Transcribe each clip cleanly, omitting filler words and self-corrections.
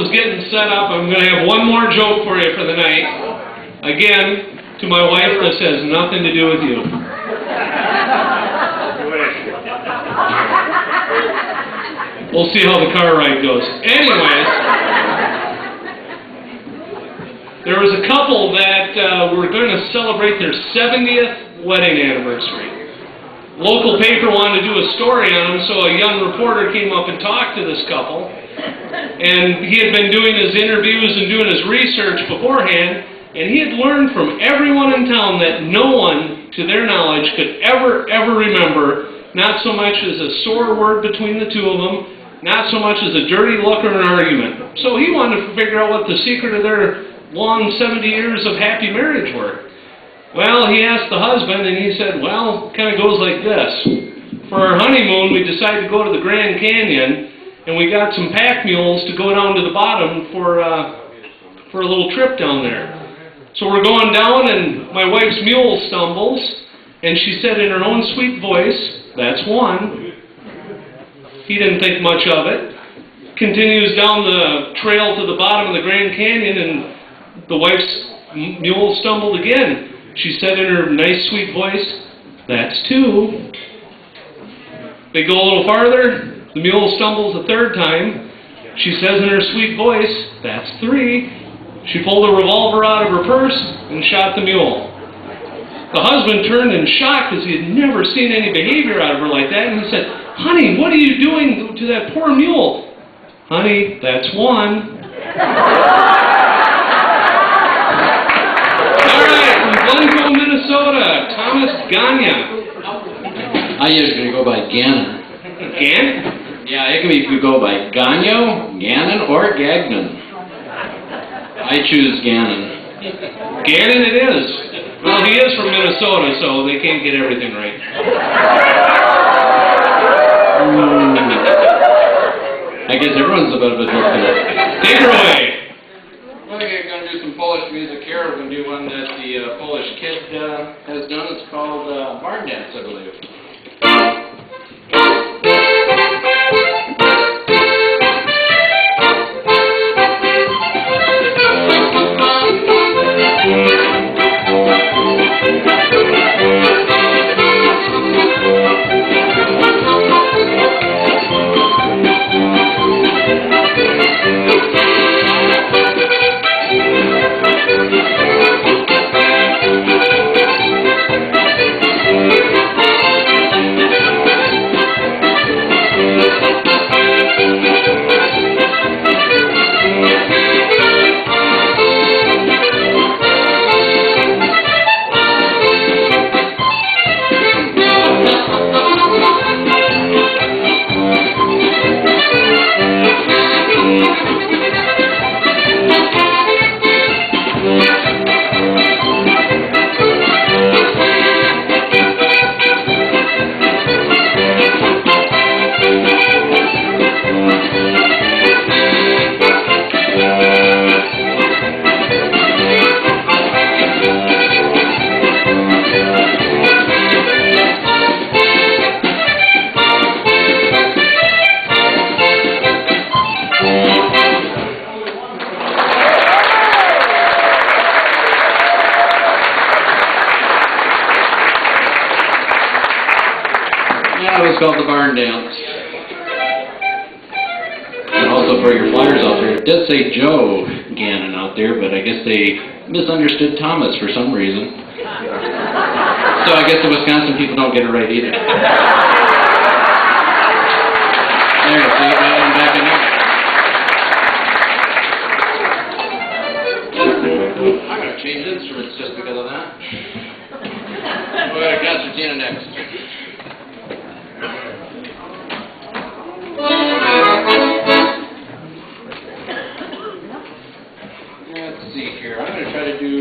is getting set up, I'm going to have one more joke for you for the night. Again, to my wife, this has nothing to do with you. We'll see how the car ride goes. Anyways, there was a couple that were going to celebrate their 70th wedding anniversary. Local paper wanted to do a story on them, so a young reporter came up and talked to this couple. And he had been doing his interviews and doing his research beforehand, and he had learned from everyone in town that no one, to their knowledge, could ever remember, not so much as a sore word between the two of them, not so much as a dirty look or an argument. So he wanted to figure out what the secret of their long 70 years of happy marriage were. Well, he asked the husband, and he said, well, it kind of goes like this. For our honeymoon, we decided to go to the Grand Canyon, and we got some pack mules to go down to the bottom for a little trip down there. So we're going down, and my wife's mule stumbles, and she said in her own sweet voice, "That's one." He didn't think much of it. Continues down the trail to the bottom of the Grand Canyon, and the wife's mule stumbled again. She said in her nice, sweet voice, "That's two." They go a little farther. The mule stumbles a third time. She says in her sweet voice, "That's three." She pulled a revolver out of her purse and shot the mule. The husband turned in shock because he had never seen any behavior out of her like that, and he said, "Honey, what are you doing to that poor mule?" "Honey, that's one." Glencoe, Minnesota, Thomas Gagnon. I usually go by Gannon. Gannon? Yeah, it can be, you go by Gagnon, Gannon, or Gagnon. I choose Gannon. Gannon it is. Well, he is from Minnesota, so they can't get everything right. I guess everyone's a bit of a joke. Take her away. Well, we're going to do some Polish music here. We're going to do one that the Polish kid has done. It's called Barn Dance, I believe. It's called the Barn Dance. And also for your flyers out there, it does say Joe Gannon out there, but I guess they misunderstood Thomas for some reason. So I guess the Wisconsin people don't get it right either. There, see, I'm backing up. I'm going to change instruments just because of that. We'll go to concertina next. Let's see here. I'm going to try to do,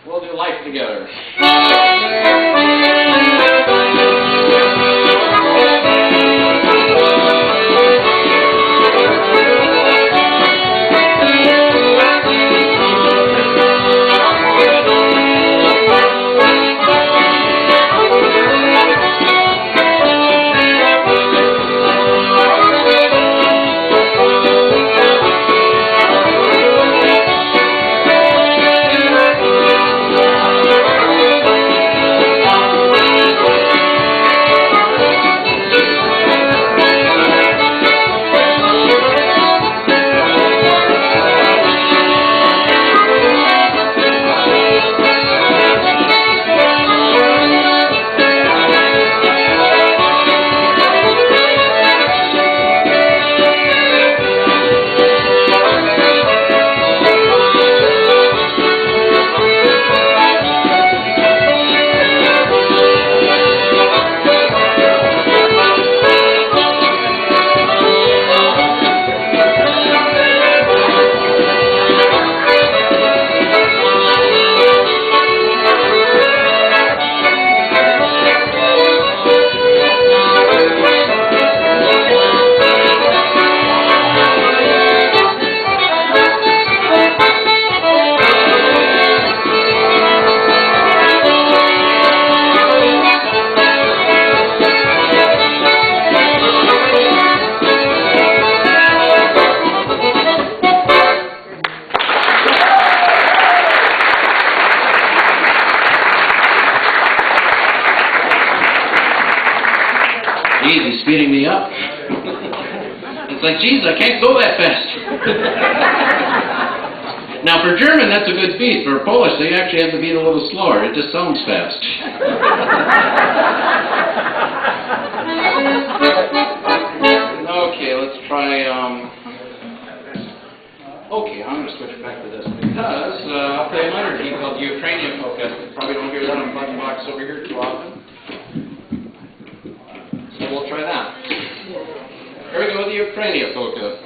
we'll do Life Together. speed. He's speeding me up. It's like, geez, I can't go that fast. Now, for German, that's a good speed. For Polish, they actually have to beat a little slower. It just sounds fast. Okay, let's try, okay, I'm going to switch back to this because I'll play another key called the Ukrainian polka. Probably don't hear that on button box over here too often. So we'll try that. Here we go with the Ukrainian polka.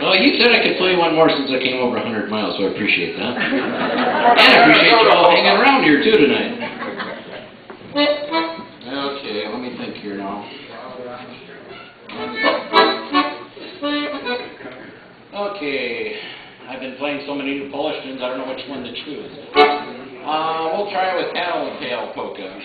Well, you said I could play one more since I came over 100 miles, so I appreciate that. And I appreciate you all hanging around here, too, tonight. Okay, let me think here now. Okay, I've been playing so many new Polish tunes, I don't know which one to choose. We'll try with Tattletale Polka.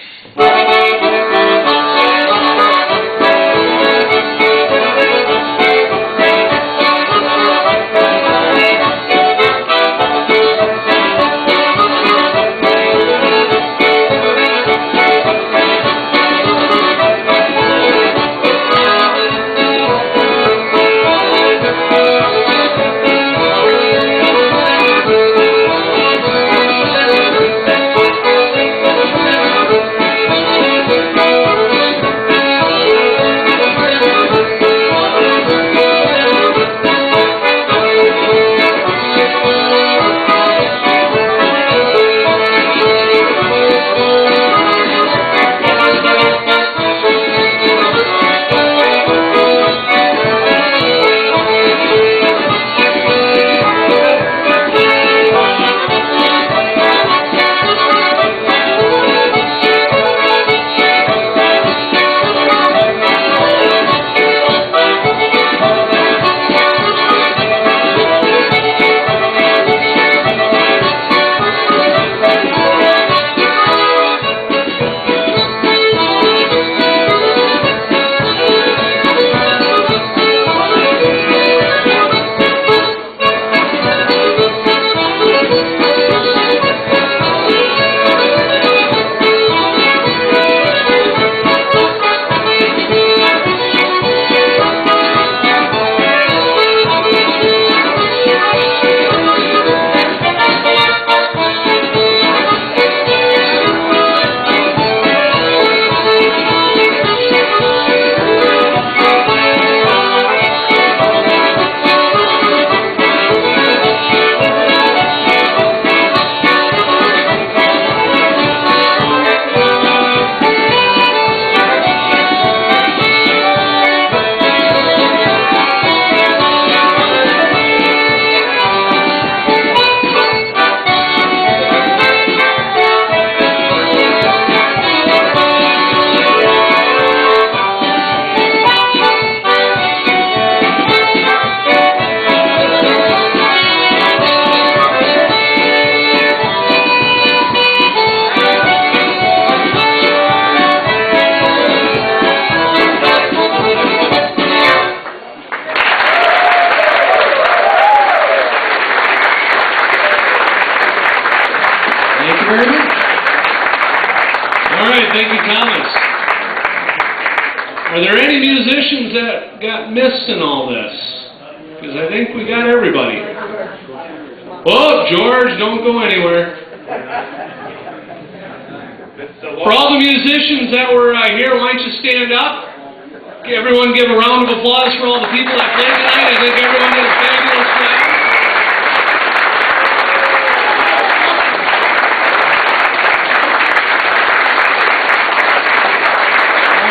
right, thank you, Thomas. Are there any musicians that got missed in all this? Because I think we got everybody. Oh, George, don't go anywhere. For all the musicians that were here, why don't you stand up? Everyone give a round of applause for all the people that played tonight. I think everyone did a fabulous job.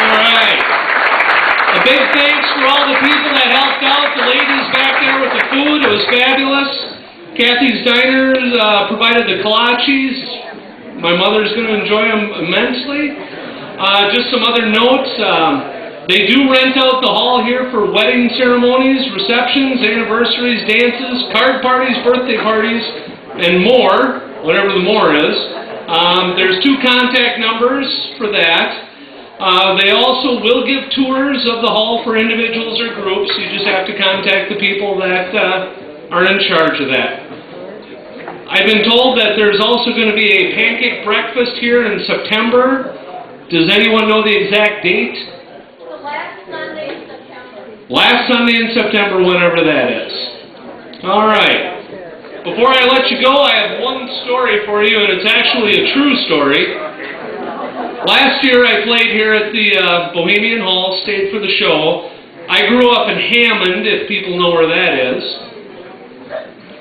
All right. A big thanks for all the people that helped out. The ladies back there with the food. It was fabulous. Kathy's Diners provided the kolaches. My mother's going to enjoy them immensely. Just some other notes. They do rent out the hall here for wedding ceremonies, receptions, anniversaries, dances, card parties, birthday parties, and more, whatever the more is. There's 2 contact numbers for that. They also will give tours of the hall for individuals or groups. You just have to contact the people that are in charge of that. I've been told that there's also going to be a pancake breakfast here in September. Does anyone know the exact date? Last Sunday in September. Last Sunday in September, whenever that is. All right. Before I let you go, I have one story for you, and it's actually a true story. Last year, I played here at the Bohemian Hall, stayed for the show. I grew up in Hammond, if people know where that is.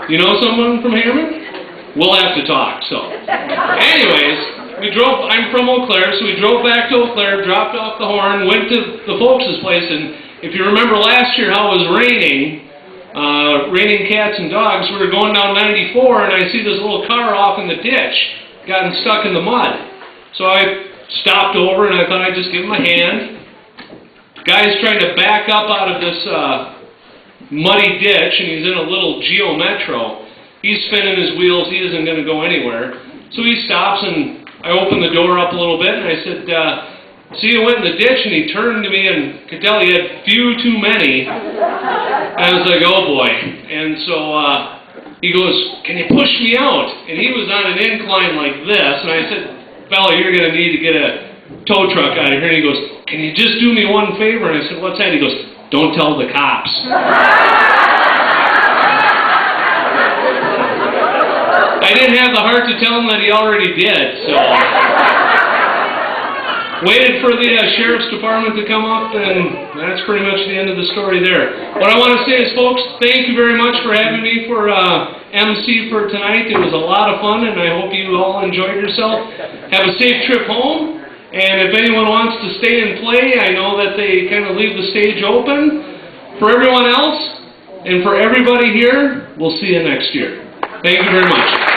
You know someone from Hammond? We'll have to talk, so. Anyways, I'm from Eau Claire, so we drove back to Eau Claire, dropped off the horn, went to the folks' place, and if you remember last year how it was raining cats and dogs, we were going down 94, and I see this little car off in the ditch, gotten stuck in the mud. So I stopped over, and I thought I'd just give him a hand. The guy's trying to back up out of this muddy ditch, and he's in a little Geo Metro. He's spinning his wheels, he isn't going to go anywhere. So he stops, and I opened the door up a little bit, and I said, see, you went in the ditch, and he turned to me and could tell he had few too many. And I was like, oh boy. And so he goes, can you push me out? And he was on an incline like this, and I said, fella, you're going to need to get a tow truck out of here. And he goes, can you just do me one favor? And I said, what's that? He goes, don't tell the cops. I didn't have the heart to tell him that he already did, so. Waited for the Sheriff's Department to come up, and that's pretty much the end of the story there. What I want to say is, folks, thank you very much for having me for MC for tonight. It was a lot of fun, and I hope you all enjoyed yourself. Have a safe trip home, and if anyone wants to stay and play, I know that they kind of leave the stage open. For everyone else, and for everybody here, we'll see you next year. Thank you very much.